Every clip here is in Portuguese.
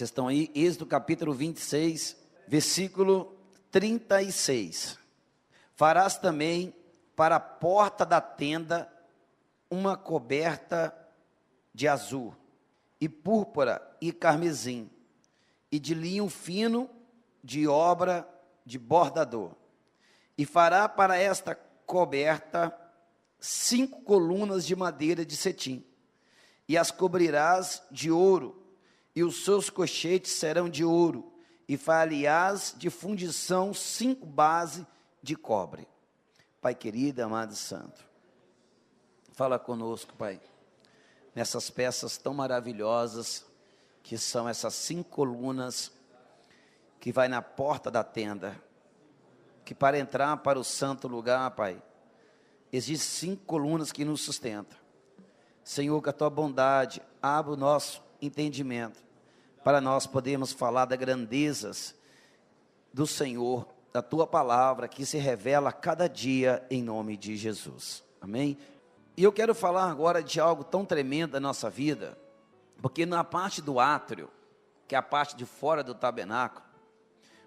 Vocês estão aí? Êxodo capítulo 26, versículo 36. Farás também para a porta da tenda uma coberta de azul, e púrpura e carmesim, e de linho fino de obra de bordador. E fará para esta coberta 5 colunas de madeira de cetim, e as cobrirás de ouro, e os seus cochetes serão de ouro, e far-lhe-ás de fundição 5 bases de cobre. Pai querido, amado e santo, fala conosco, Pai, nessas peças tão maravilhosas, que são essas 5 colunas, que vai na porta da tenda, que para entrar para o santo lugar, Pai, existem 5 colunas que nos sustentam. Senhor, com a Tua bondade, abre o nosso entendimento, para nós podermos falar das grandezas do Senhor, da Tua palavra, que se revela a cada dia, em nome de Jesus, amém? E eu quero falar agora de algo tão tremendo da nossa vida, porque na parte do átrio, que é a parte de fora do tabernáculo,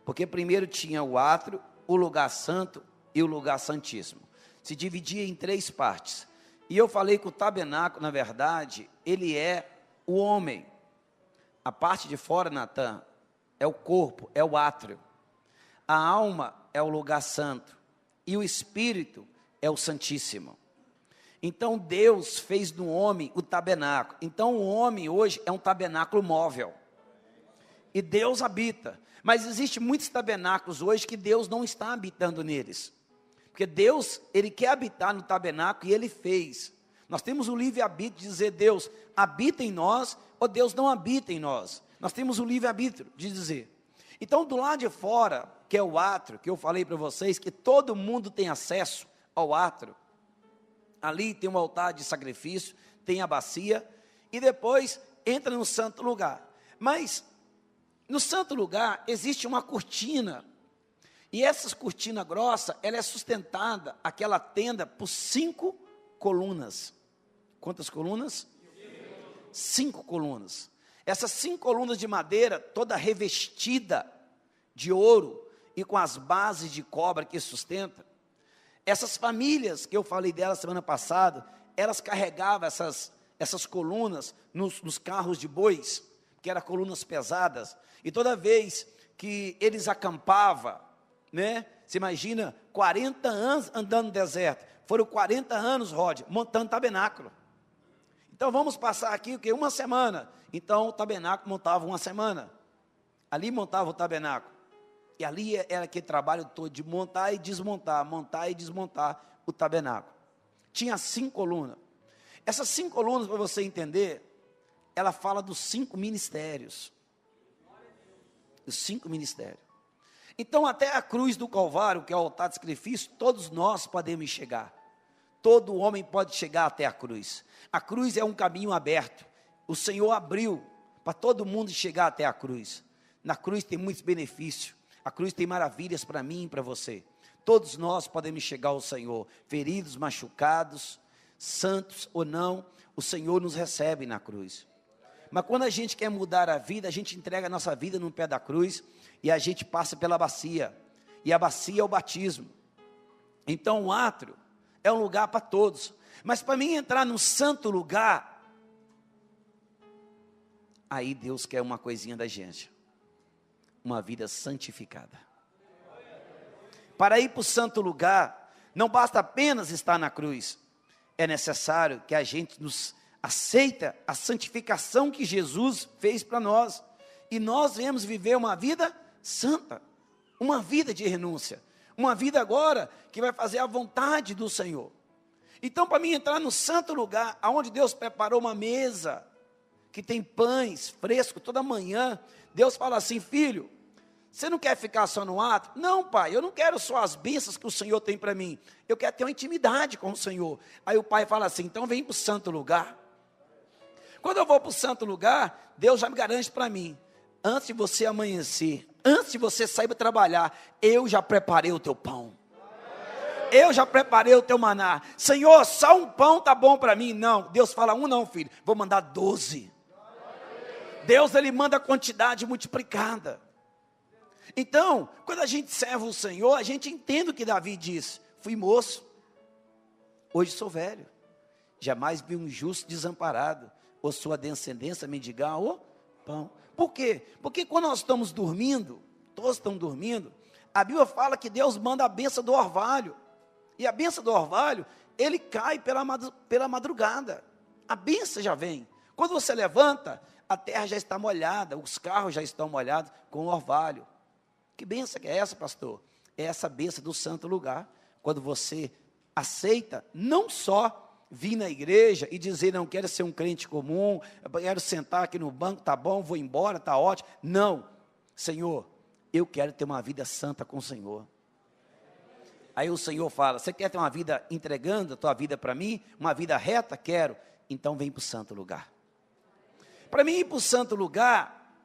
porque primeiro tinha o átrio, o lugar santo e o lugar santíssimo, se dividia em 3 partes, e eu falei que o tabernáculo, na verdade, ele é o homem, a parte de fora, Natan, é o corpo, é o átrio, a alma é o lugar santo, e o espírito é o santíssimo. Então Deus fez do homem o tabernáculo. Então o homem hoje é um tabernáculo móvel. E Deus habita. Mas existem muitos tabernáculos hoje que Deus não está habitando neles. Porque Deus, Ele quer habitar no tabernáculo e Ele fez. Nós temos o livre-arbítrio de dizer, Deus habita em nós ou Deus não habita em nós. Nós temos o livre-arbítrio de dizer. Então do lado de fora, que é o átrio, que eu falei para vocês, que todo mundo tem acesso ao átrio. Ali tem um altar de sacrifício, tem a bacia, e depois entra no santo lugar. Mas, no santo lugar, existe uma cortina, e essa cortina grossa, ela é sustentada, aquela tenda, por 5 colunas. Quantas colunas? 5 colunas. Essas 5 colunas de madeira, toda revestida de ouro, e com as bases de cobre que sustenta. Essas famílias que eu falei delas semana passada, elas carregavam essas colunas nos carros de bois, que eram colunas pesadas, e toda vez que eles acampavam, né, você imagina, 40 anos andando no deserto, foram 40 anos, Rod, montando tabernáculo. Então vamos passar aqui, o que? Uma semana, então o tabernáculo montava uma semana, ali montava o tabernáculo. E ali era aquele trabalho todo de montar e desmontar o tabernáculo. Tinha 5 colunas. Essas 5 colunas, para você entender, ela fala dos 5 ministérios. Os 5 ministérios. Então, até a cruz do Calvário, que é o altar de sacrifício, todos nós podemos chegar. Todo homem pode chegar até a cruz. A cruz é um caminho aberto. O Senhor abriu para todo mundo chegar até a cruz. Na cruz tem muitos benefícios. A cruz tem maravilhas para mim e para você. Todos nós podemos chegar ao Senhor, feridos, machucados, santos ou não, o Senhor nos recebe na cruz. Mas quando a gente quer mudar a vida, a gente entrega a nossa vida no pé da cruz, e a gente passa pela bacia, e a bacia é o batismo. Então o átrio é um lugar para todos, mas para mim entrar no santo lugar, aí Deus quer uma coisinha da gente. Uma vida santificada. Para ir para o santo lugar, não basta apenas estar na cruz, é necessário que a gente nos aceita a santificação que Jesus fez para nós, e nós viemos viver uma vida santa, uma vida de renúncia, uma vida agora que vai fazer a vontade do Senhor. Então, para mim entrar no santo lugar, aonde Deus preparou uma mesa, que tem pães frescos toda manhã, Deus fala assim, filho, você não quer ficar só no ato? Não, pai, eu não quero só as bênçãos que o Senhor tem para mim, eu quero ter uma intimidade com o Senhor. Aí o pai fala assim, então vem para o santo lugar. Quando eu vou para o santo lugar, Deus já me garante para mim, antes de você amanhecer, antes de você sair para trabalhar, eu já preparei o teu pão. Eu já preparei o teu maná. Senhor, só um pão tá bom para mim? Não, Deus fala, um não, filho, vou mandar 12. Deus, Ele manda a quantidade multiplicada. Então, quando a gente serve o Senhor, a gente entende o que Davi diz: fui moço, hoje sou velho, jamais vi um justo desamparado, ou sua descendência mendigar o pão. Por quê? Porque quando nós estamos dormindo, todos estão dormindo, a Bíblia fala que Deus manda a bênção do orvalho, e a bênção do orvalho, ele cai pela madrugada, a bênção já vem. Quando você levanta, a terra já está molhada, os carros já estão molhados com o orvalho. Que bênção que é essa, pastor? É essa bênção do santo lugar, quando você aceita, não só vir na igreja e dizer, não quero ser um crente comum, quero sentar aqui no banco, tá bom, vou embora, tá ótimo. Não, Senhor, eu quero ter uma vida santa com o Senhor. Aí o Senhor fala, você quer ter uma vida entregando a tua vida para mim? Uma vida reta? Quero. Então vem para o santo lugar. Para mim ir para o santo lugar,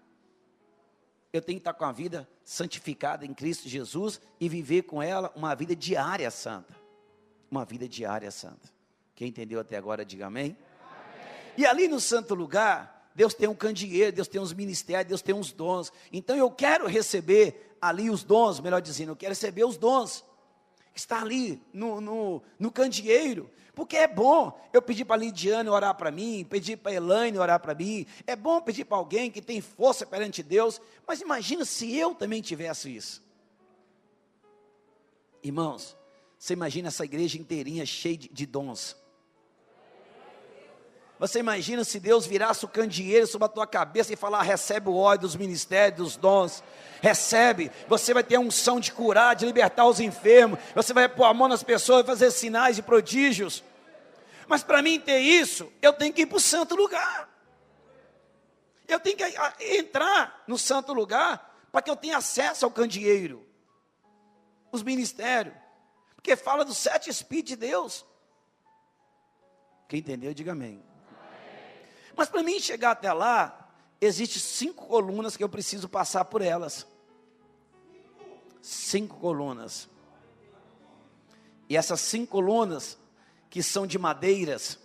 eu tenho que estar com a vida santificada em Cristo Jesus e viver com ela uma vida diária santa. Uma vida diária santa. Quem entendeu até agora, diga amém. E ali no santo lugar, Deus tem um candeeiro, Deus tem uns ministérios, Deus tem uns dons. Então eu quero receber ali os dons, melhor dizendo, eu quero receber os dons. Está ali no candeeiro. Porque é bom eu pedir para a Lidiane orar para mim, pedir para a Elaine orar para mim. É bom pedir para alguém que tem força perante Deus. Mas imagina se eu também tivesse isso. Irmãos, você imagina essa igreja inteirinha cheia de dons. Você imagina se Deus virasse o candeeiro sobre a tua cabeça e falar, recebe o óleo dos ministérios, dos dons, recebe, você vai ter a unção de curar, de libertar os enfermos, você vai pôr a mão nas pessoas, vai fazer sinais e prodígios. Mas para mim ter isso, eu tenho que ir para o santo lugar. Eu tenho que entrar no santo lugar, para que eu tenha acesso ao candeeiro, os ministérios, porque fala dos 7 Espíritos de Deus. Quem entendeu, diga amém. Mas para mim chegar até lá, existem 5 colunas que eu preciso passar por elas. 5 colunas. E essas 5 colunas, que são de madeiras,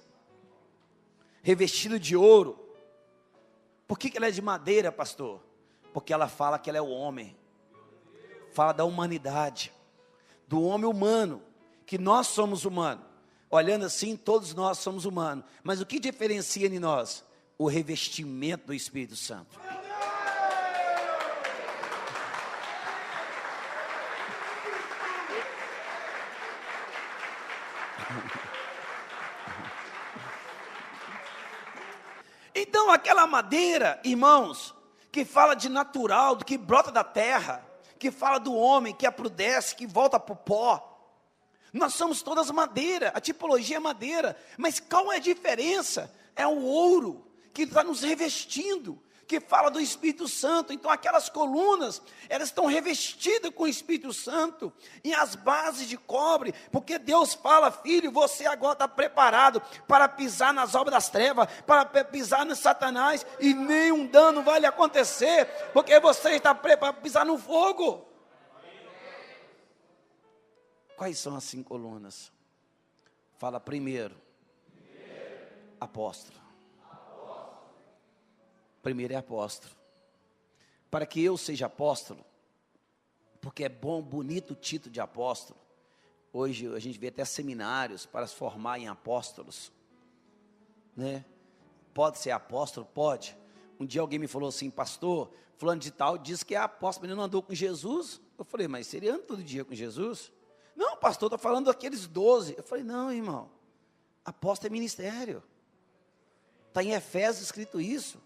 revestido de ouro. Por que ela é de madeira, pastor? Porque ela fala que ela é o homem. Fala da humanidade. Do homem humano. Que nós somos humanos. Olhando assim, todos nós somos humanos. Mas o que diferencia em nós? O revestimento do Espírito Santo. Então aquela madeira, irmãos, que fala de natural, do que brota da terra, que fala do homem, que aprudece, que volta para o pó. Nós somos todas madeira, a tipologia é madeira, mas qual é a diferença? É o ouro que está nos revestindo, que fala do Espírito Santo. Então aquelas colunas, elas estão revestidas com o Espírito Santo, e as bases de cobre, porque Deus fala, filho, você agora está preparado para pisar nas obras das trevas, para pisar no Satanás, e nenhum dano vai lhe acontecer, porque você está preparado para pisar no fogo. Quais são as 5 colunas? Fala primeiro. Apóstolo. Primeiro é apóstolo. Para que eu seja apóstolo, porque é bom, bonito o título de apóstolo. Hoje a gente vê até seminários para se formar em apóstolos, né? Pode ser apóstolo? Pode. Um dia alguém me falou assim, pastor, fulano de tal diz que é apóstolo, mas ele não andou com Jesus. Eu falei, mas ele anda todo dia com Jesus? Não, pastor, estou falando daqueles 12. Eu falei, não, irmão, apóstolo é ministério. Está em Efésios escrito isso.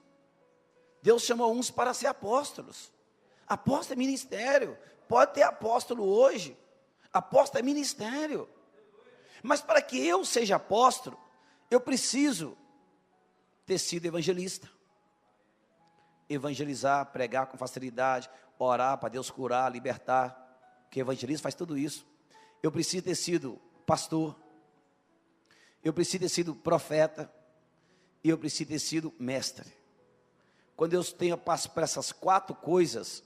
Deus chamou uns para ser apóstolos. Apóstolo é ministério. Pode ter apóstolo hoje. Apóstolo é ministério. Mas para que eu seja apóstolo, eu preciso ter sido evangelista. Evangelizar, pregar com facilidade, orar para Deus curar, libertar. Porque evangelista faz tudo isso. Eu preciso ter sido pastor. Eu preciso ter sido profeta. E eu preciso ter sido mestre. Quando eu passo por essas 4 coisas,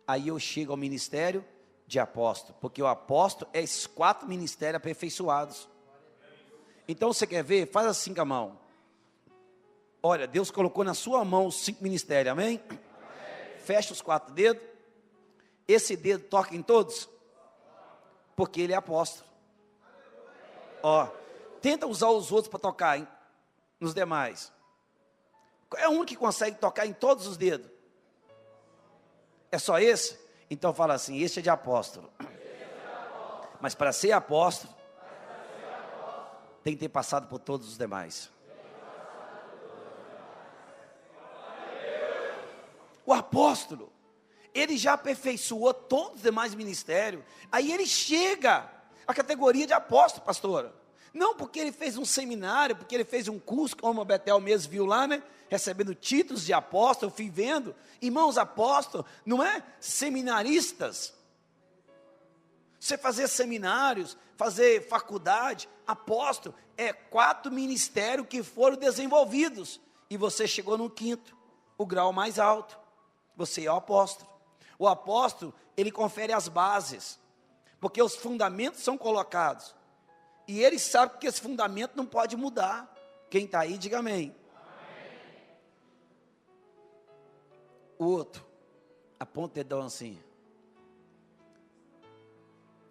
aí eu chego ao ministério de apóstolo. Porque o apóstolo é esses 4 ministérios aperfeiçoados. Então você quer ver? Faz assim com a mão. Olha, Deus colocou na sua mão os 5 ministérios, amém? Fecha os 4 dedos. Esse dedo toca em todos? Porque ele é apóstolo. Ó, tenta usar os outros para tocar nos demais. É o único que consegue tocar em todos os dedos. É só esse? Então fala assim, esse é de apóstolo. Mas para ser apóstolo, tem que ter passado por todos os demais. O apóstolo, ele já aperfeiçoou todos os demais ministérios. Aí ele chega à categoria de apóstolo, pastora. Não porque ele fez um seminário, porque ele fez um curso, como a Betel mesmo viu lá, né? Recebendo títulos de apóstolo, eu fui vendo. Irmãos, apóstolo, não é seminaristas. Você fazer seminários, fazer faculdade, apóstolo, é 4 ministérios que foram desenvolvidos. E você chegou no 5º, o grau mais alto. Você é o apóstolo. O apóstolo, ele confere as bases, porque os fundamentos são colocados. E ele sabe que esse fundamento não pode mudar. Quem está aí, diga amém. O outro, aponta o dedão assim.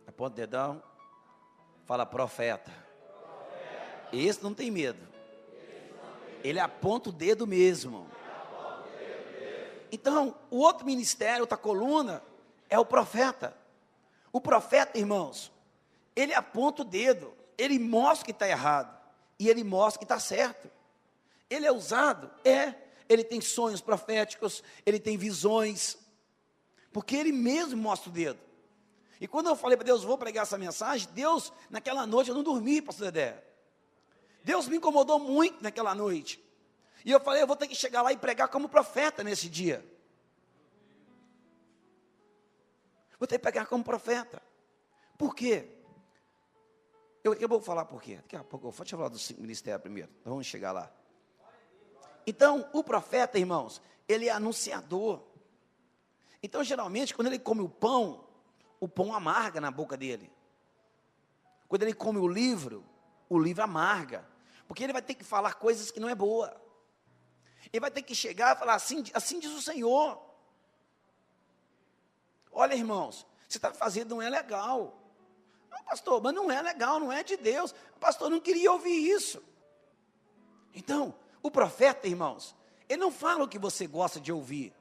Aponta o dedão, fala profeta. Esse não tem medo. Ele aponta o dedo mesmo. Então, o outro ministério, outra coluna, é o profeta. O profeta, irmãos, ele aponta o dedo, ele mostra que está errado, e ele mostra que está certo. Ele é usado? Ele tem sonhos proféticos, ele tem visões, porque ele mesmo mostra o dedo. E quando eu falei para Deus, vou pregar essa mensagem, Deus, naquela noite eu não dormi, pastor Dedé. Deus me incomodou muito naquela noite. E eu falei, eu vou ter que chegar lá e pregar como profeta nesse dia. Vou ter que pregar como profeta. Por quê? Eu vou falar por quê. Daqui a pouco, deixa eu falar dos 5 ministérios primeiro. Então vamos chegar lá. Então, o profeta, irmãos, ele é anunciador. Então, geralmente, quando ele come o pão amarga na boca dele. Quando ele come o livro amarga. Porque ele vai ter que falar coisas que não é boa. Ele vai ter que chegar e falar assim diz o Senhor. Olha, irmãos, você está fazendo não é legal. Não, pastor, mas não é legal, não é de Deus. O pastor não queria ouvir isso. Então, o profeta, irmãos, ele não fala o que você gosta de ouvir.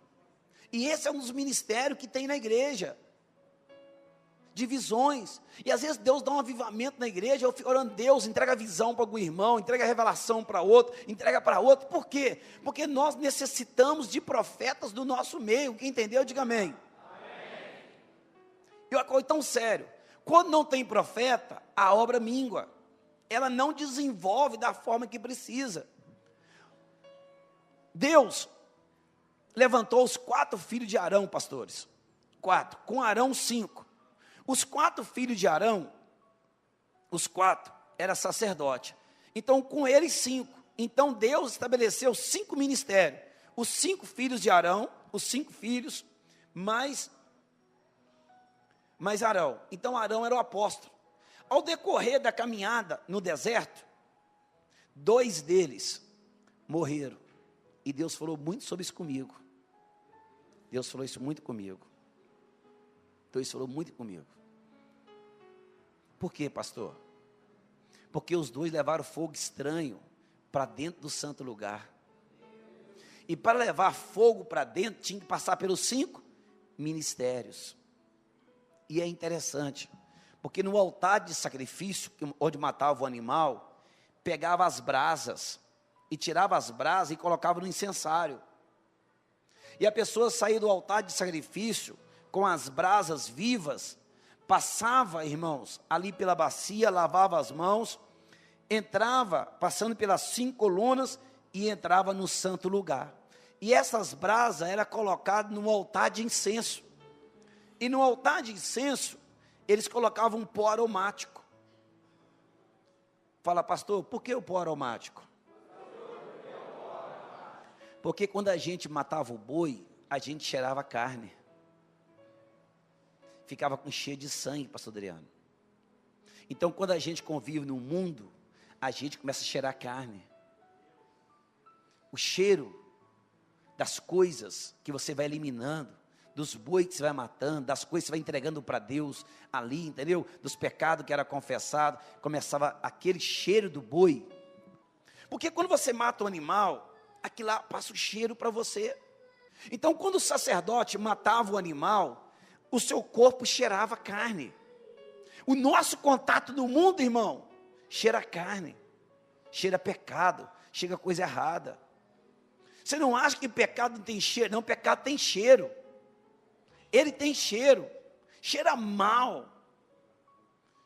E esse é um dos ministérios que tem na igreja. De visões. E às vezes Deus dá um avivamento na igreja, eu fico orando, Deus entrega a visão para algum irmão, entrega a revelação para outro, entrega para outro. Por quê? Porque nós necessitamos de profetas do nosso meio. Quem entendeu, diga amém. E uma coisa tão sério, quando não tem profeta, a obra mingua. Ela não desenvolve da forma que precisa. Deus levantou os 4 filhos de Arão, pastores. 4, com Arão 5. Os 4 filhos de Arão, os 4, era sacerdote. Então, com eles 5. Então, Deus estabeleceu 5 ministérios. Os 5 filhos de Arão, os 5 filhos, mais Arão. Então, Arão era o apóstolo. Ao decorrer da caminhada no deserto, 2 deles morreram. E Deus falou muito sobre isso comigo. Deus falou isso muito comigo. Deus falou muito comigo. Por quê, pastor? Porque os 2 levaram fogo estranho para dentro do santo lugar. E para levar fogo para dentro, tinha que passar pelos 5 ministérios. E é interessante, porque no altar de sacrifício, onde matava o animal, pegava as brasas, e tirava as brasas e colocava no incensário. E a pessoa saía do altar de sacrifício, com as brasas vivas, passava, irmãos, ali pela bacia, lavava as mãos, entrava, passando pelas 5 colunas, e entrava no santo lugar. E essas brasas eram colocadas no altar de incenso. E no altar de incenso, eles colocavam um pó aromático. Fala, pastor, por que o pó aromático? Porque quando a gente matava o boi, a gente cheirava a carne. Ficava com cheio de sangue, pastor Adriano. Então, quando a gente convive no mundo, a gente começa a cheirar carne. o cheiro das coisas que você vai eliminando, dos bois que você vai matando, das coisas que você vai entregando para Deus ali, entendeu? Dos pecados que era confessado, começava aquele cheiro do boi. Porque quando você mata um animal, aquilo lá passa o cheiro para você. Então, quando o sacerdote matava o animal, o seu corpo cheirava carne. O nosso contato do mundo, irmão, cheira carne, cheira pecado, cheira coisa errada. Você não acha que pecado não tem cheiro? Não, pecado tem cheiro. Ele tem cheiro, cheira mal,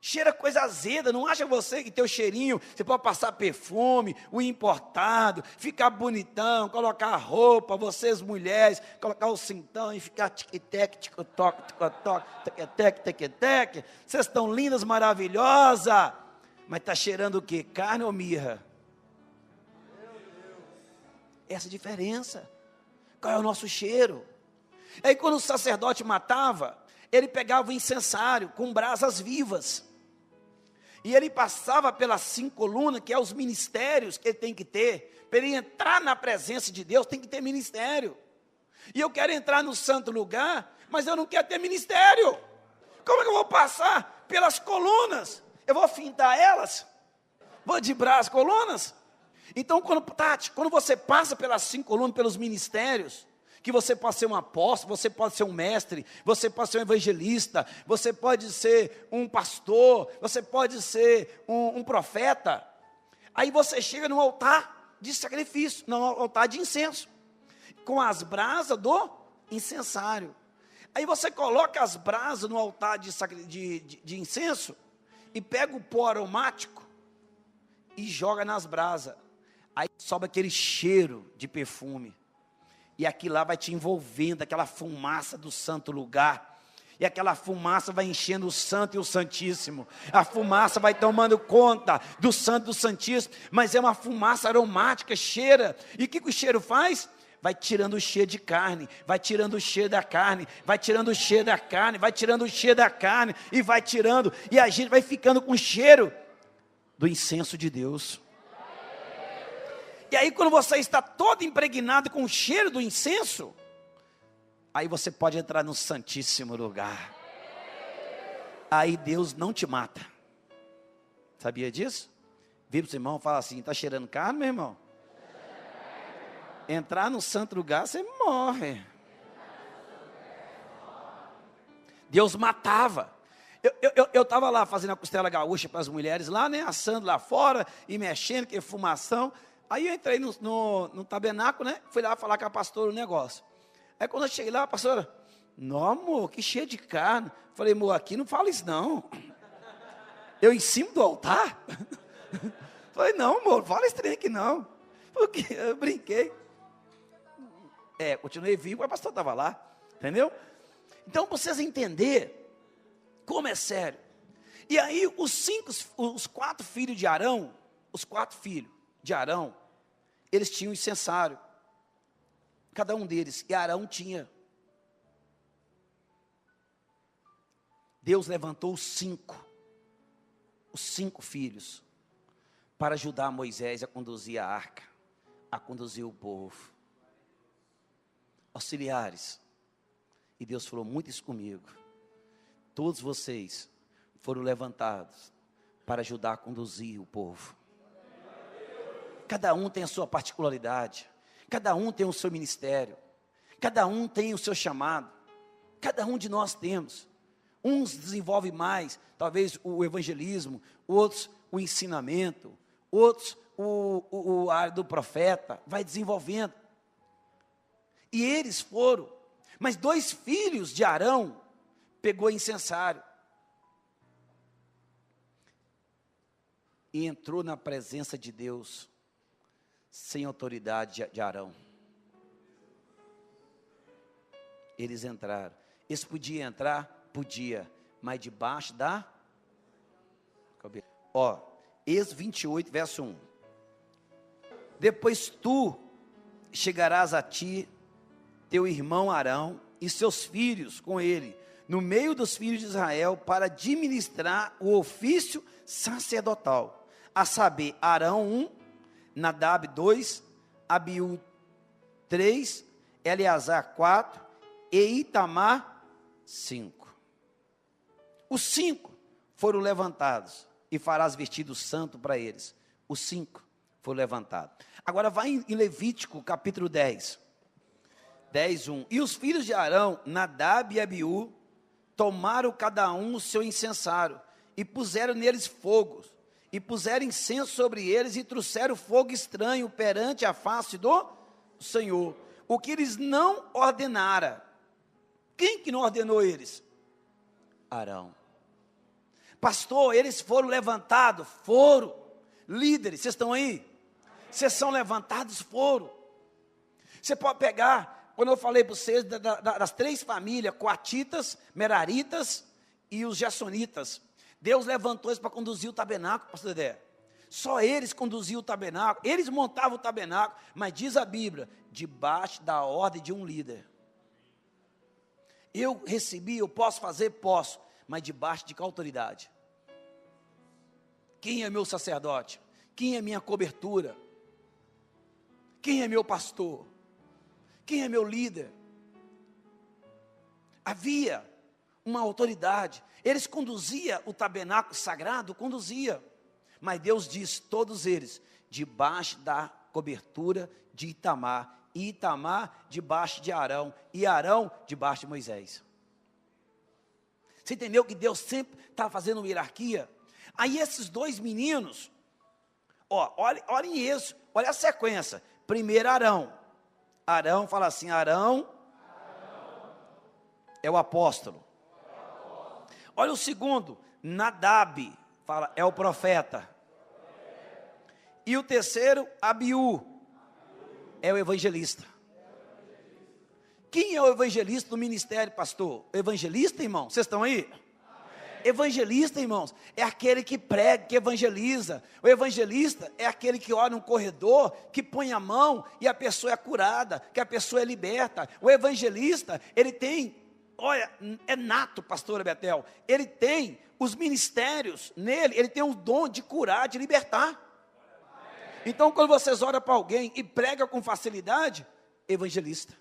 cheira coisa azeda. Não acha você que teu cheirinho, você pode passar perfume, o importado, ficar bonitão, colocar roupa, vocês mulheres, colocar o cintão e ficar tic-tac, tic-toc, tic-toc, tic-tac, tic-tac. Vocês estão lindas, maravilhosas, mas está cheirando o quê? Carne ou mirra? Essa é a diferença. Qual é o nosso cheiro? Aí quando o sacerdote matava, ele pegava o incensário com brasas vivas, e ele passava pelas 5 colunas, que é os ministérios que ele tem que ter. Para ele entrar na presença de Deus, tem que ter ministério. E eu quero entrar no santo lugar, mas eu não quero ter ministério. Como é que eu vou passar pelas colunas? Eu vou fintar elas? Vou dibrar as colunas? Então, quando você passa pelas 5 colunas, pelos ministérios, que você pode ser um apóstolo, você pode ser um mestre, você pode ser um evangelista, você pode ser um pastor, você pode ser um profeta. Aí você chega no altar de sacrifício, no altar de incenso, com as brasas do incensário. Aí você coloca as brasas no altar de incenso, e pega o pó aromático, e joga nas brasas. Aí sobe aquele cheiro de perfume. E aquilo lá vai te envolvendo, aquela fumaça do santo lugar. E aquela fumaça vai enchendo o santo e o santíssimo. A fumaça vai tomando conta do santo e do santíssimo. Mas é uma fumaça aromática, cheira. E o que o cheiro faz? Vai tirando o cheiro de carne, vai tirando o cheiro da carne, vai tirando o cheiro da carne, vai tirando o cheiro da carne, e vai tirando. E a gente vai ficando com o cheiro do incenso de Deus. E aí quando você está todo impregnado com o cheiro do incenso, aí você pode entrar no santíssimo lugar. Aí Deus não te mata. Sabia disso? Vira para o seu irmão e fala assim: está cheirando carne, meu irmão? Entrar no santo lugar, você morre. Deus matava. Eu estava lá fazendo a costela gaúcha para as mulheres lá, né? Assando lá fora e mexendo, que fumação. Aí eu entrei no tabernáculo, né? Fui lá falar com a pastora o negócio. Aí quando eu cheguei lá, a pastora: não, amor, que cheio de carne. Falei: amor, aqui não fala isso não. Eu em cima do altar? Falei: não, amor, não fala esse trem aqui não. Porque eu brinquei. Continuei vivo, mas a pastora estava lá. Entendeu? Então, para vocês entenderem como é sério. E aí, os 4 filhos de Arão, eles tinham incensário. Cada um deles. E Arão tinha. Deus levantou os 5 filhos, para ajudar Moisés a conduzir a arca, a conduzir o povo. Auxiliares. E Deus falou muito isso comigo. Todos vocês foram levantados para ajudar a conduzir o povo. Cada um tem a sua particularidade. Cada um tem o seu ministério. Cada um tem o seu chamado. Cada um de nós temos. Uns desenvolvem mais, talvez o evangelismo, outros o ensinamento, outros a área do profeta, vai desenvolvendo. E eles foram, mas 2 filhos de Arão pegou incensário e entrou na presença de Deus sem autoridade de Arão. Eles entraram. Eles podiam entrar? Podia, mas debaixo da cabeça. Êxodo 28, verso 1. Depois tu chegarás a ti, teu irmão Arão e seus filhos com ele, no meio dos filhos de Israel, para administrar o ofício sacerdotal, a saber, Arão 1, Nadab 2, Abiú 3, Eleazar 4 e Itamar 5. Os 5 foram levantados e farás vestido santo para eles. Os 5 foram levantados. Agora vai em Levítico capítulo 10, 1. E os filhos de Arão, Nadab e Abiú, tomaram cada um o seu incensário e puseram neles fogo, e puseram incenso sobre eles e trouxeram fogo estranho perante a face do Senhor, o que eles não ordenara. Quem que não ordenou eles? Arão. Pastor, eles foram levantados? Foram. Líderes, vocês estão aí? Vocês são levantados? Foram. Você pode pegar, quando eu falei para vocês das 3 famílias, coatitas, meraritas e os gersonitas, Deus levantou eles para conduzir o tabernáculo, pastor Dedé. Só eles conduziam o tabernáculo, eles montavam o tabernáculo, mas diz a Bíblia, debaixo da ordem de um líder. Eu recebi, eu posso fazer? Posso, mas debaixo de qual autoridade? Quem é meu sacerdote? Quem é minha cobertura? Quem é meu pastor? Quem é meu líder? Havia uma autoridade. Eles conduziam o tabernáculo sagrado, conduzia. Mas Deus diz, todos eles, debaixo da cobertura de Itamar. E Itamar debaixo de Arão. E Arão debaixo de Moisés. Você entendeu que Deus sempre estava fazendo uma hierarquia? Aí esses 2 meninos, olhem isso, olha a sequência. Primeiro Arão. Arão fala assim, Arão é o apóstolo. Olha o segundo, Nadab, fala, é o profeta. E o terceiro, Abiú, é o evangelista. Quem é o evangelista do ministério, pastor? O evangelista, irmão? Vocês estão aí? Evangelista, irmãos, é aquele que prega, que evangeliza. O evangelista é aquele que ora no corredor, que põe a mão e a pessoa é curada, que a pessoa é liberta. O evangelista, ele tem, olha, é nato, pastora Betel, ele tem os ministérios nele, ele tem o dom de curar, de libertar. Então, quando vocês oram para alguém e pregam com facilidade, evangelista.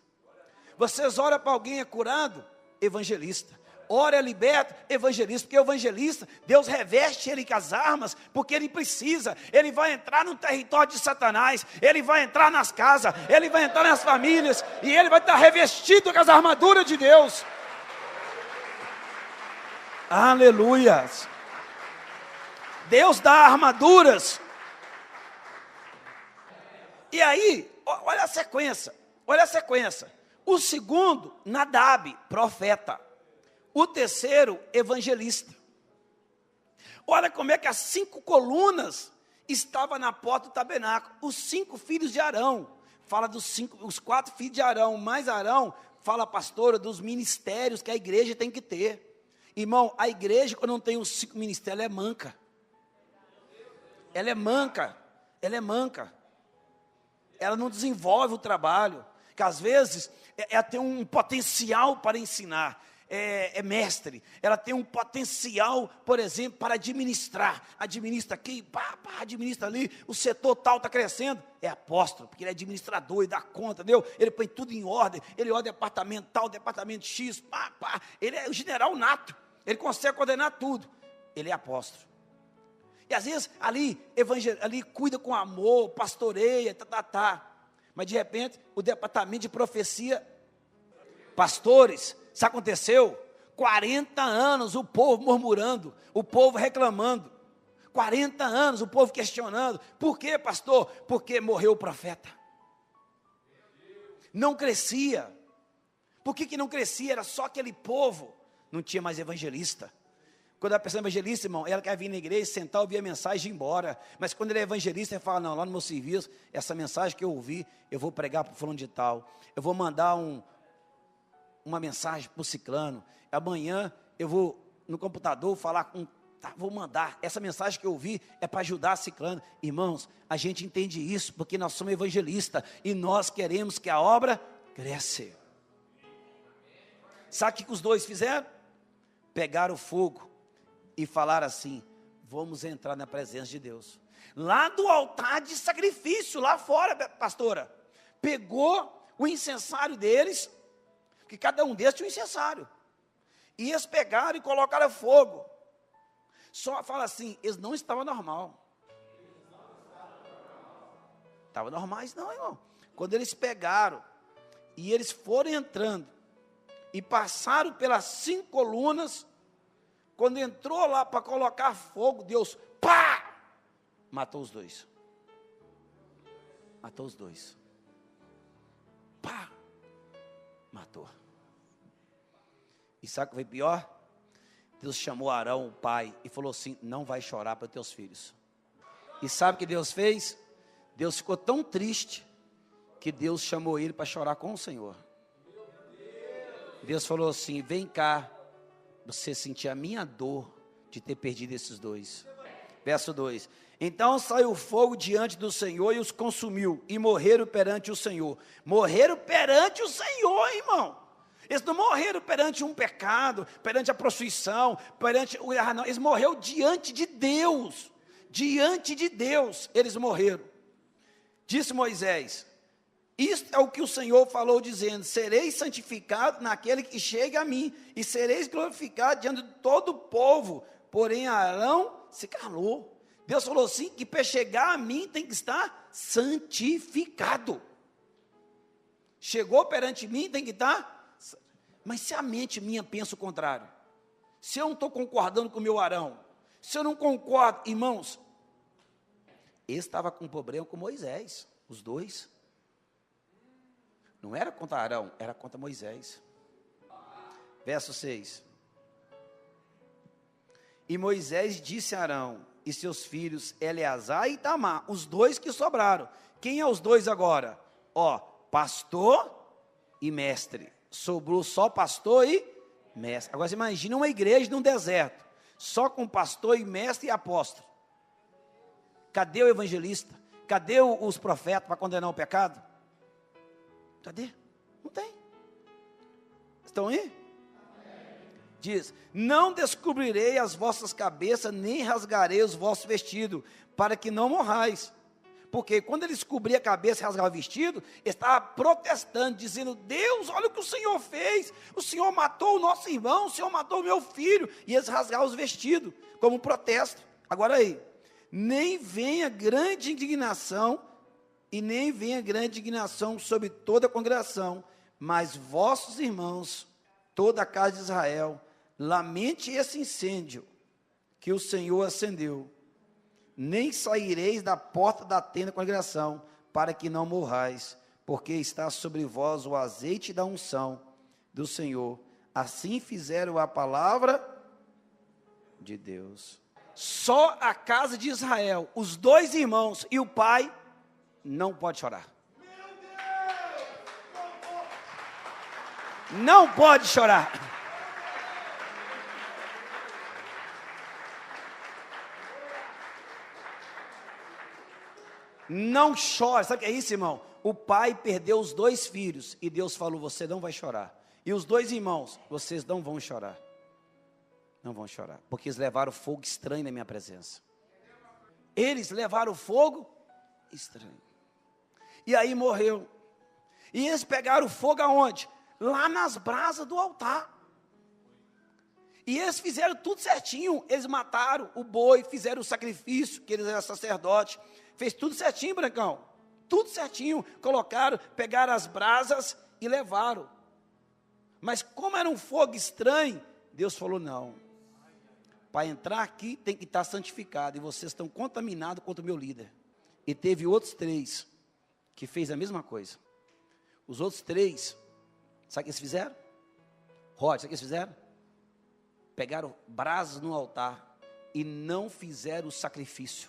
Vocês oram para alguém é curado, evangelista. Ora é liberto, evangelista, porque o evangelista, Deus reveste ele com as armas, porque ele precisa, ele vai entrar no território de Satanás, ele vai entrar nas casas, ele vai entrar nas famílias, e ele vai estar revestido com as armaduras de Deus. Aleluia! Deus dá armaduras. E aí, olha a sequência, o segundo, Nadab, profeta. O terceiro, evangelista. Olha como é que as 5 colunas estavam na porta do tabernáculo. Os 5 filhos de Arão. Fala os 4 filhos de Arão. Mais Arão, fala a pastora, dos ministérios que a igreja tem que ter. Irmão, a igreja, quando não tem os 5 ministérios, ela é manca. Ela é manca. Ela não desenvolve o trabalho. Que às vezes, ela tem um potencial para ensinar. É mestre, ela tem um potencial, por exemplo, para administrar, administra aqui, administra ali, o setor tal está crescendo, é apóstolo, porque ele é administrador e dá conta, entendeu? Ele põe tudo em ordem, ele olha departamento tal, departamento X, ele é o general nato, ele consegue coordenar tudo, ele é apóstolo. E às vezes ali cuida com amor, pastoreia, mas de repente o departamento de profecia, pastores, isso aconteceu, 40 anos o povo murmurando, o povo reclamando, 40 anos o povo questionando, por quê, pastor? Porque morreu o profeta, não crescia. Por que não crescia? Era só aquele povo, não tinha mais evangelista. Quando a pessoa é evangelista, irmão, ela quer vir na igreja, sentar, ouvir a mensagem e ir embora. Mas quando ele é evangelista, ele fala, não, lá no meu serviço, essa mensagem que eu ouvi, eu vou pregar para o fulano de tal, eu vou mandar uma mensagem para o ciclano, amanhã eu vou no computador falar vou mandar, essa mensagem que eu ouvi é para ajudar a ciclano. Irmãos, a gente entende isso, porque nós somos evangelistas, e nós queremos que a obra cresça. Sabe o que os 2 fizeram? Pegaram o fogo e falaram assim, vamos entrar na presença de Deus, lá do altar de sacrifício, lá fora, pastora, pegou o incensário deles, que cada um deles tinha um incensário, e eles pegaram e colocaram fogo. Só fala assim, eles não estavam normal. Estavam normais não, irmão. Quando eles pegaram, e eles foram entrando, e passaram pelas 5 colunas, quando entrou lá para colocar fogo, Deus, pá! Matou os dois. Matou os dois. Pá! Matou. E sabe o que foi pior? Deus chamou Arão, o pai, e falou assim, não vai chorar para teus filhos. E sabe o que Deus fez? Deus ficou tão triste, que Deus chamou ele para chorar com o Senhor. Deus falou assim, vem cá, você sentir a minha dor de ter perdido esses dois. Verso 2. Então saiu fogo diante do Senhor e os consumiu, e morreram perante o Senhor. Morreram perante o Senhor, irmão. Eles não morreram perante um pecado, perante a prostituição, perante o erro, não. Eles morreram diante de Deus. Diante de Deus, eles morreram. Disse Moisés, isto é o que o Senhor falou, dizendo, sereis santificados naquele que chega a mim, e sereis glorificados diante de todo o povo. Porém Arão se calou. Deus falou assim, que para chegar a mim tem que estar santificado. Chegou perante mim, tem que estar... Mas se a mente minha pensa o contrário, se eu não estou concordando com o meu Arão, se eu não concordo, irmãos, ele estava com um problema com Moisés, os dois. Não era contra Arão, era contra Moisés. Verso 6. E Moisés disse a Arão e seus filhos Eleazar e Itamar, os dois que sobraram. Quem é os dois agora? Pastor e mestre. Sobrou só pastor e mestre. Agora você imagina uma igreja num deserto, só com pastor e mestre e apóstolo. Cadê o evangelista? Cadê os profetas para condenar o pecado? Cadê? Não tem. Estão aí? Diz, não descobrirei as vossas cabeças, nem rasgarei os vossos vestidos, para que não morrais. Porque quando ele descobria a cabeça e rasgava o vestido, ele estava protestando, dizendo, Deus, olha o que o Senhor fez, o Senhor matou o nosso irmão, o Senhor matou o meu filho, e eles rasgavam os vestidos, como protesto. Agora aí, nem venha grande indignação, e nem venha grande indignação sobre toda a congregação, mas vossos irmãos, toda a casa de Israel, lamente esse incêndio que o Senhor acendeu, nem saireis da porta da tenda da congregação, para que não morrais, porque está sobre vós o azeite da unção do Senhor. Assim fizeram a palavra de Deus. Só a casa de Israel, os 2 irmãos e o pai, não pode chorar. Não pode chorar. Não chora. Sabe o que é isso, irmão? O pai perdeu os 2 filhos e Deus falou, você não vai chorar. E os 2 irmãos, vocês não vão chorar. Não vão chorar, porque eles levaram fogo estranho na minha presença. Eles levaram fogo estranho. E aí morreu. E eles pegaram fogo aonde? Lá nas brasas do altar. E eles fizeram tudo certinho. Eles mataram o boi, fizeram o sacrifício, que eles eram sacerdotes. Fez tudo certinho, Brancão. Tudo certinho. Colocaram, pegaram as brasas e levaram. Mas como era um fogo estranho, Deus falou, não. Para entrar aqui tem que estar santificado. E vocês estão contaminados contra o meu líder. E teve outros 3 que fez a mesma coisa. Os outros 3, sabe o que eles fizeram? Rod, sabe o que eles fizeram? Pegaram brasas no altar e não fizeram o sacrifício.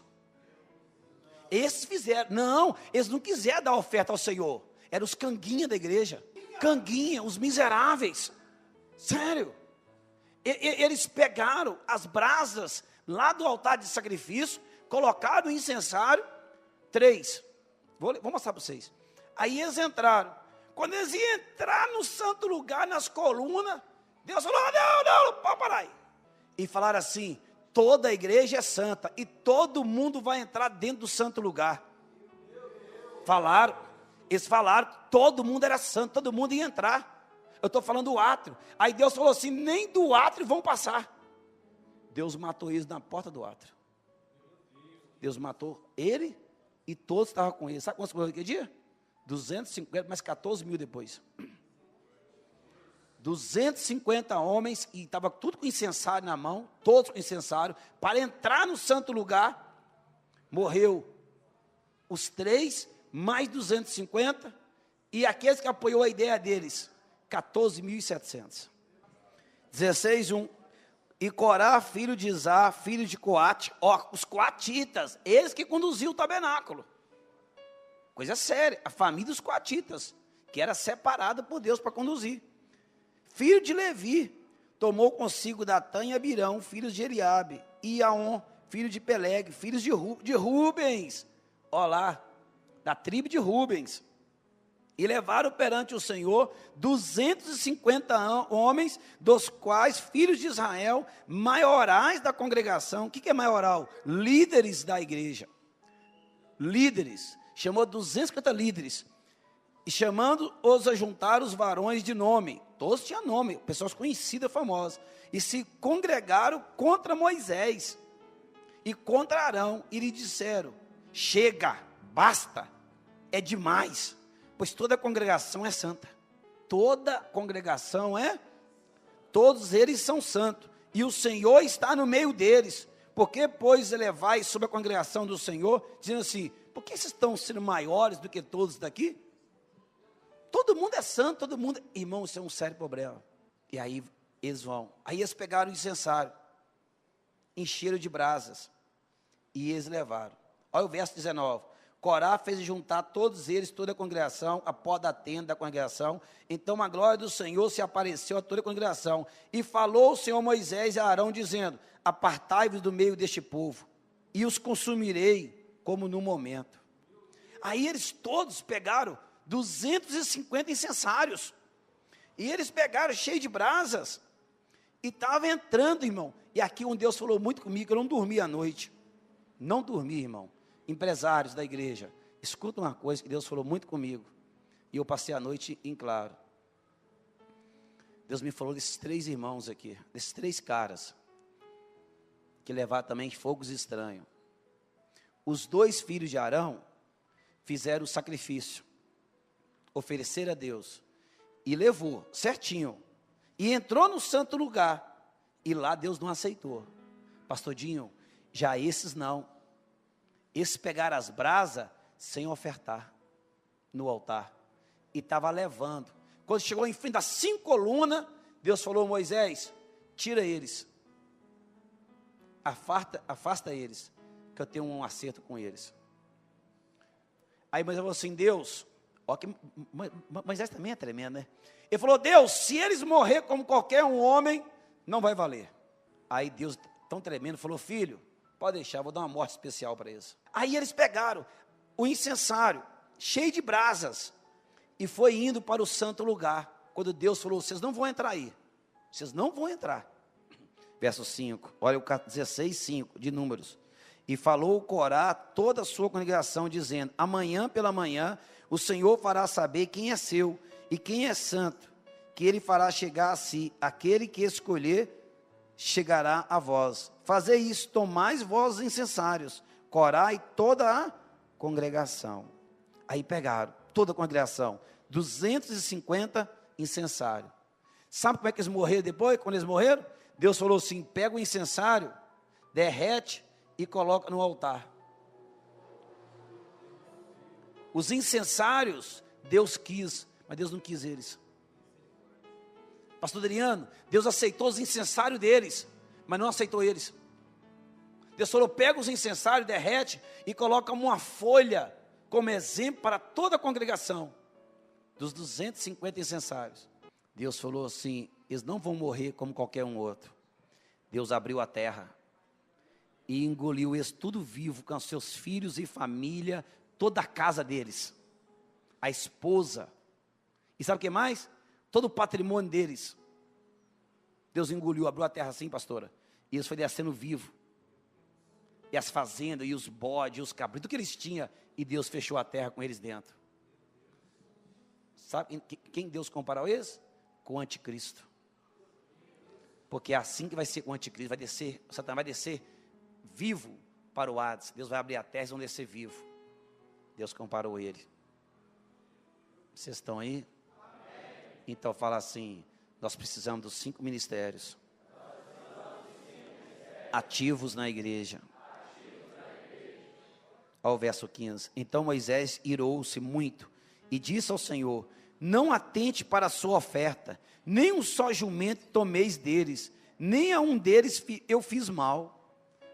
Esses fizeram, não, eles não quiseram dar oferta ao Senhor. Eram os canguinha da igreja. Canguinha, os miseráveis. Sério. Eles pegaram as brasas lá do altar de sacrifício, colocaram o incensário. 3. Vou mostrar para vocês. Aí eles entraram. Quando eles iam entrar no santo lugar, nas colunas, Deus falou, não, pode parar aí. E falaram assim, toda a igreja é santa, e todo mundo vai entrar dentro do santo lugar. Falaram. Eles falaram, todo mundo era santo, todo mundo ia entrar. Eu estou falando do átrio. Aí Deus falou assim, nem do átrio vão passar. Deus matou eles na porta do átrio. Deus matou ele e todos estavam com ele. Sabe quantos morreram naquele dia? 250, mais 14 mil depois. 250 homens, e estava tudo com incensário na mão, todos com incensário, para entrar no santo lugar. Morreu os 3, mais 250, e aqueles que apoiou a ideia deles, 14.700. 16:1. E Corá, filho de Izá, filho de Coate, os coatitas, eles que conduziam o tabernáculo. Coisa séria, a família dos coatitas, que era separada por Deus para conduzir. Filho de Levi, tomou consigo Datã e Abirão, filhos de Eliabe, e Aon, filho de Peleg, filhos de Rubens, lá, da tribo de Rubens. E levaram perante o Senhor 250 homens, dos quais filhos de Israel, maiorais da congregação. O que é maioral? Líderes da igreja. Líderes. Chamou 250 líderes. E chamando-os a juntar os varões de nome. Todos tinham nome, pessoas conhecidas, famosas. E se congregaram contra Moisés e contra Arão. E lhe disseram, chega, basta, é demais. Pois toda a congregação é santa. Toda congregação todos eles são santos. E o Senhor está no meio deles. Por que, pois, elevais sobre a congregação do Senhor, dizendo assim, por que vocês estão sendo maiores do que todos daqui? Todo mundo é santo, todo mundo... Irmão, isso é um sério problema. E aí eles vão. Aí eles pegaram o incensário, encheram de brasas, e eles levaram. Olha o verso 19. Corá fez juntar todos eles, toda a congregação, a pó da tenda da congregação. Então a glória do Senhor se apareceu a toda a congregação. E falou o Senhor a Moisés e a Arão, dizendo, apartai-vos do meio deste povo, e os consumirei como no momento. Aí eles todos pegaram 250 incensários. E eles pegaram cheio de brasas. E estava entrando, irmão. E aqui um Deus falou muito comigo, eu não dormi à noite. Não dormi, irmão. Empresários da igreja, escuta uma coisa que Deus falou muito comigo, e eu passei a noite em claro. Deus me falou desses 3 irmãos aqui, desses 3 caras, que levaram também fogos estranhos. Os 2 filhos de Arão fizeram o sacrifício, ofereceram a Deus, e levou, certinho, e entrou no santo lugar, e lá Deus não aceitou. Pastor Dinho, já esses não. Esses pegaram as brasas sem ofertar no altar. E estava levando. Quando chegou em frente das 5 colunas, Deus falou a Moisés, tira eles. Afasta eles, que eu tenho um acerto com eles. Aí Moisés falou assim, Deus, ó que Moisés também é tremendo, né? Ele falou, Deus, se eles morrer como qualquer um homem, não vai valer. Aí Deus, tão tremendo, falou, filho, pode deixar, vou dar uma morte especial para eles. Aí eles pegaram o incensário, cheio de brasas, e foi indo para o santo lugar. Quando Deus falou, vocês não vão entrar aí. Vocês não vão entrar. Verso 5, olha o 16:5 de Números. E falou Corá toda a sua congregação, dizendo, amanhã pela manhã, o Senhor fará saber quem é seu e quem é santo, que ele fará chegar a si, aquele que escolher, chegará a vós. Fazei isso, tomais vós os incensários, Corá e toda a congregação. Aí pegaram, toda a congregação, 250 incensários. Sabe como é que eles morreram depois? Quando eles morreram, Deus falou assim, pega o incensário, derrete e coloca no altar. Os incensários, Deus quis, mas Deus não quis eles. Pastor Adriano, Deus aceitou os incensários deles, mas não aceitou eles. Deus falou, pega os incensários, derrete e coloca uma folha como exemplo para toda a congregação. Dos 250 incensários. Deus falou assim, eles não vão morrer como qualquer um outro. Deus abriu a terra e engoliu eles tudo vivo, com seus filhos e família, toda a casa deles. A esposa. E sabe o que mais? Todo o patrimônio deles. Deus engoliu, abriu a terra assim, pastora. E eles foram descendo vivo. E as fazendas, e os bodes, e os cabritos, tudo que eles tinham. E Deus fechou a terra com eles dentro. Sabe quem Deus comparou eles? Com o anticristo. Porque é assim que vai ser com o anticristo. Vai descer, o Satanás vai descer vivo para o Hades. Deus vai abrir a terra e vão descer vivo. Deus comparou ele. Vocês estão aí? Amém. Então fala assim, nós precisamos dos 5 ministérios ativos na igreja. Ao verso 15. Então Moisés irou-se muito e disse ao Senhor: não atente para a sua oferta, nem um só jumento tomeis deles, nem a um deles eu fiz mal.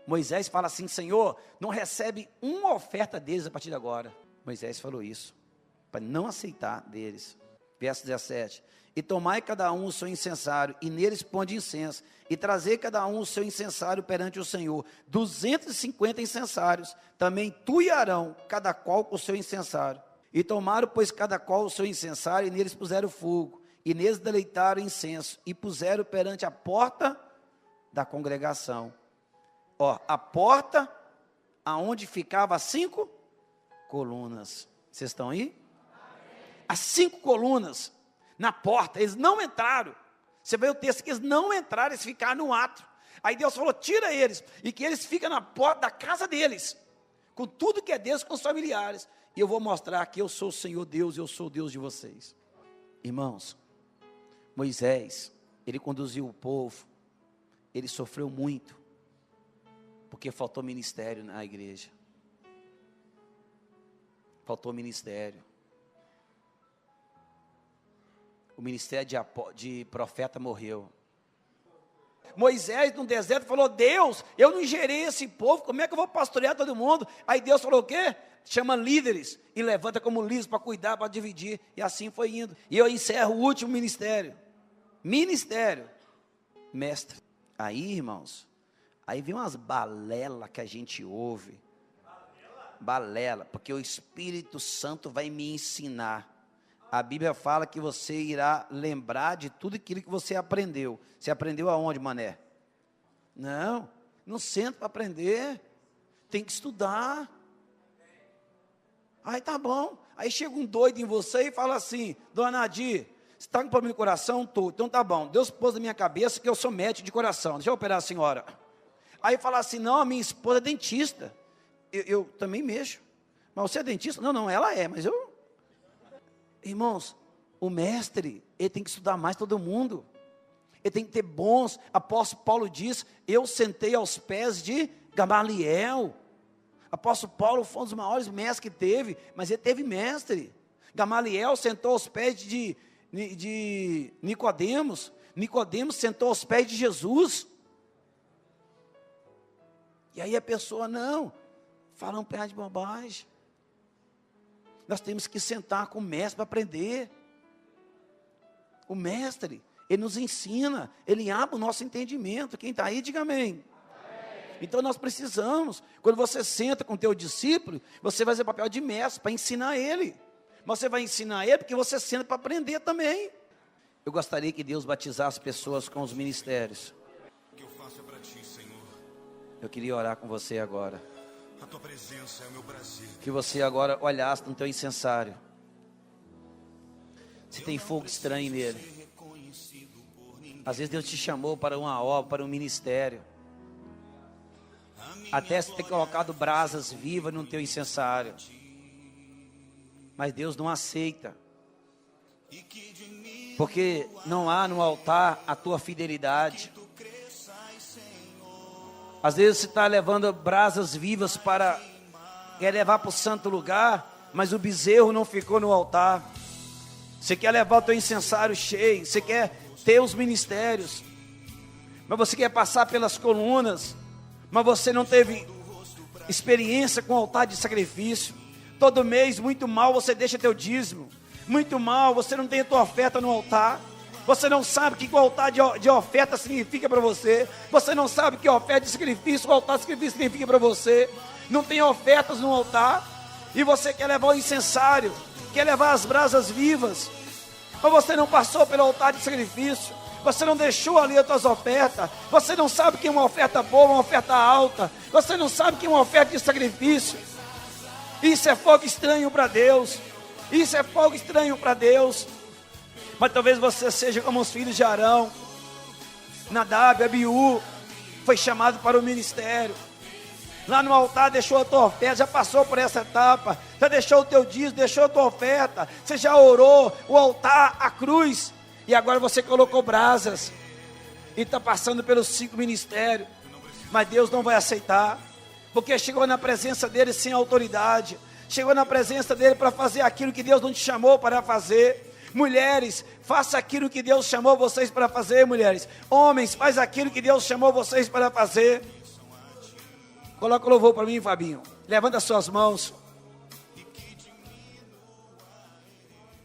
Moisés fala assim: Senhor, não recebe uma oferta deles a partir de agora. Moisés falou isso, para não aceitar deles. Verso 17. E tomai cada um o seu incensário, e neles ponde incenso, e trazei cada um o seu incensário perante o Senhor, 250 incensários, também tu e Arão, cada qual com o seu incensário. E tomaram, pois, cada qual o seu incensário, e neles puseram fogo, e neles deleitaram incenso, e puseram perante a porta da congregação. Ó, a porta aonde ficava as 5 colunas. Vocês estão aí? As 5 colunas na porta, eles não entraram. Você vê o texto que eles não entraram, eles ficaram no átrio. Aí Deus falou: tira eles, e que eles fiquem na porta da casa deles, com tudo que é deles, com os familiares. E eu vou mostrar que eu sou o Senhor Deus, eu sou o Deus de vocês. Irmãos, Moisés, ele conduziu o povo, ele sofreu muito, porque faltou ministério na igreja. Faltou ministério. O ministério de profeta morreu. Moisés no deserto falou: Deus, eu não gerei esse povo, como é que eu vou pastorear todo mundo? Aí Deus falou o quê? Chama líderes e levanta como líderes para cuidar, para dividir. E assim foi indo. E eu encerro o último ministério. Ministério. Mestre. Aí, irmãos, aí vem umas balelas que a gente ouve. Balela, porque o Espírito Santo vai me ensinar. A Bíblia fala que você irá lembrar de tudo aquilo que você aprendeu. Você aprendeu aonde, mané? Não senta para aprender. Tem que estudar. Aí tá bom. Aí chega um doido em você e fala assim: dona Nadir, você está com problema de coração? Tô. Então tá bom. Deus pôs na minha cabeça que eu sou médico de coração. Deixa eu operar a senhora. Aí fala assim: não, a minha esposa é dentista. Eu também mexo. Mas você é dentista? Não, ela é, mas eu... Irmãos, o mestre, ele tem que estudar mais todo mundo. Ele tem que ter bons... Apóstolo Paulo diz: eu sentei aos pés de Gamaliel. Apóstolo Paulo foi um dos maiores mestres que teve, mas ele teve mestre. Gamaliel sentou aos pés de Nicodemos. Nicodemos sentou aos pés de Jesus. E aí a pessoa, não, fala um pé de bobagem. Nós temos que sentar com o mestre para aprender. O mestre, ele nos ensina, ele abre o nosso entendimento. Quem está aí, diga amém. Então nós precisamos, quando você senta com o teu discípulo, você vai fazer papel de mestre para ensinar ele. Você vai ensinar ele porque você senta para aprender também. Eu gostaria que Deus batizasse pessoas com os ministérios. O que eu faço é para ti, Senhor. Eu queria orar com você agora. A tua presença é o meu prazer. Que você agora olhasse no teu incensário. Se tem fogo estranho nele. Às vezes Deus te chamou para uma obra, para um ministério. Até você ter colocado brasas vivas no teu incensário. Mas Deus não aceita. Porque não há no altar a tua fidelidade. Às vezes você está levando brasas vivas para... quer levar para o santo lugar, mas o bezerro não ficou no altar. Você quer levar o teu incensário cheio. Você quer ter os ministérios. Mas você quer passar pelas colunas. Mas você não teve experiência com o altar de sacrifício. Todo mês, muito mal, você deixa teu dízimo. Muito mal, você não tem a tua oferta no altar. Você não sabe o que o altar de oferta significa para você. Você não sabe o que oferta de sacrifício, o altar de sacrifício significa para você. Não tem ofertas no altar. E você quer levar o incensário, quer levar as brasas vivas. Mas você não passou pelo altar de sacrifício. Você não deixou ali as tuas ofertas. Você não sabe que é uma oferta boa, uma oferta alta. Você não sabe que é uma oferta de sacrifício. Isso é fogo estranho para Deus. Isso é fogo estranho para Deus. Mas talvez você seja como os filhos de Arão. Nadab, Abiú, foi chamado para o ministério. Lá no altar deixou a tua oferta, já passou por essa etapa, já deixou o teu dízimo, deixou a tua oferta, você já orou, o altar, a cruz, e agora você colocou brasas, e está passando pelos 5 ministérios, mas Deus não vai aceitar, porque chegou na presença dele sem autoridade, chegou na presença dele para fazer aquilo que Deus não te chamou para fazer. Mulheres, faça aquilo que Deus chamou vocês para fazer, mulheres. Homens, faz aquilo que Deus chamou vocês para fazer. Coloca o louvor para mim, Fabinho. Levanta as suas mãos.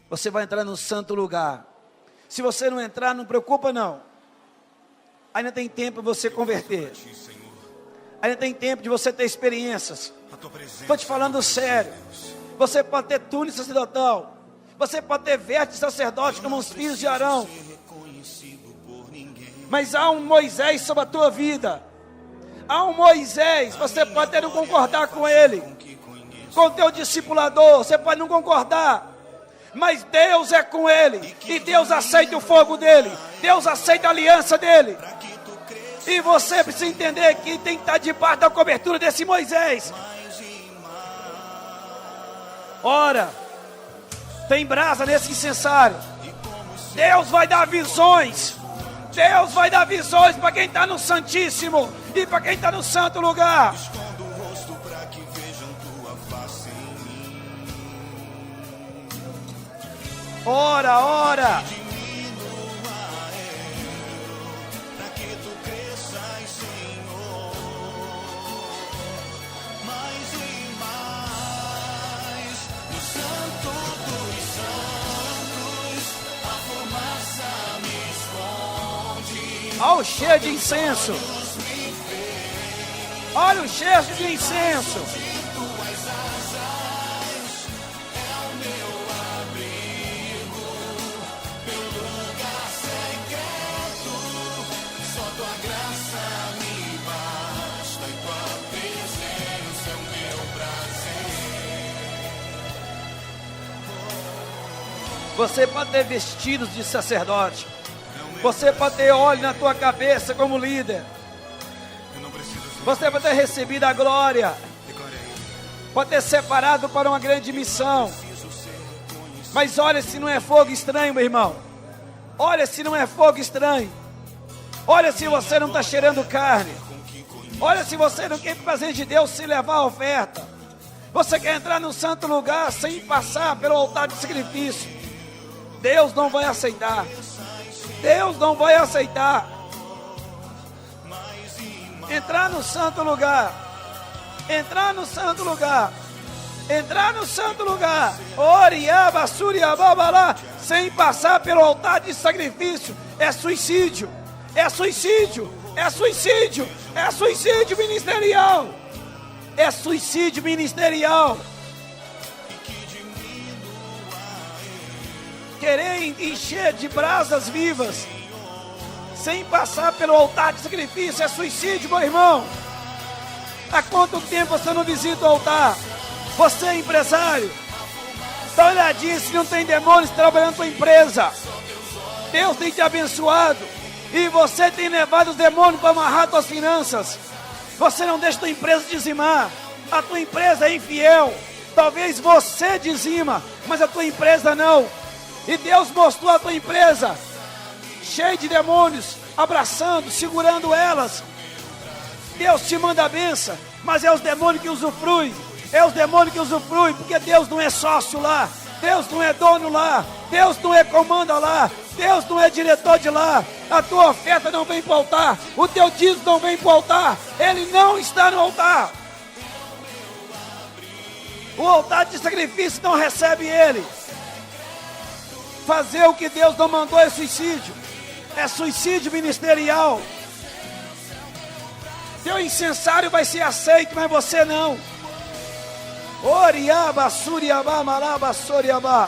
Você vai entrar no santo lugar. Se você não entrar, não preocupa não. Ainda tem tempo de você converter. Ainda tem tempo de você ter experiências. Estou te falando sério. Você pode ter túnica sacerdotal. Você pode ter veste de sacerdote como os filhos de Arão. Mas há um Moisés sobre a tua vida. Há um Moisés, você pode até não concordar com ele, com o teu discipulador, você pode não concordar, mas Deus é com ele, e Deus aceita o fogo dele, Deus aceita a aliança dele, e você precisa entender que tem que estar debaixo da cobertura desse Moisés. Ora, tem brasa nesse incensário, Deus vai dar visões. Deus vai dar visões para quem está no Santíssimo e para quem está no santo lugar. Escondo o rosto para que vejam tua face em mim. Ora, ora. Para que tu cresças, Senhor. Mais e mais no santo dos santos, a fumaça me esconde. Olha o cheiro de incenso. Olha o cheiro de incenso. Você pode ter vestidos de sacerdote. Você pode ter óleo na tua cabeça como líder. Você pode ter recebido a glória. Pode ter separado para uma grande missão. Mas olha se não é fogo estranho, meu irmão. Olha se não é fogo estranho. Olha se você não está cheirando carne. Olha se você não quer fazer de Deus se levar a oferta. Você quer entrar no santo lugar sem passar pelo altar de sacrifício. Deus não vai aceitar. Deus não vai aceitar. Entrar no santo lugar. Entrar no santo lugar. Entrar no santo lugar. Oriaba, suriababalá. Sem passar pelo altar de sacrifício. É suicídio. É suicídio. É suicídio. É suicídio ministerial. É suicídio ministerial. Querer encher de brasas vivas sem passar pelo altar de sacrifício é suicídio, meu irmão. Há quanto tempo você não visita o altar? Você é empresário, dá uma olhadinha se não tem demônios trabalhando na tua empresa. Deus tem te abençoado e você tem levado os demônios para amarrar tuas finanças. Você não deixa tua empresa dizimar. A tua empresa é infiel. Talvez você dizima, mas a tua empresa não. E Deus mostrou a tua empresa cheia de demônios, abraçando, segurando elas. Deus te manda a benção, mas é os demônios que usufruem. É os demônios que usufruem, porque Deus não é sócio lá. Deus não é dono lá. Deus não é comanda lá. Deus não é diretor de lá. A tua oferta não vem para o altar. O teu dízimo não vem para o altar. Ele não está no altar. O altar de sacrifício não recebe ele. Fazer o que Deus não mandou é suicídio. É suicídio ministerial. Teu incensário vai ser aceito, mas você não. Oriaba, suriaba, malaba, soriaba.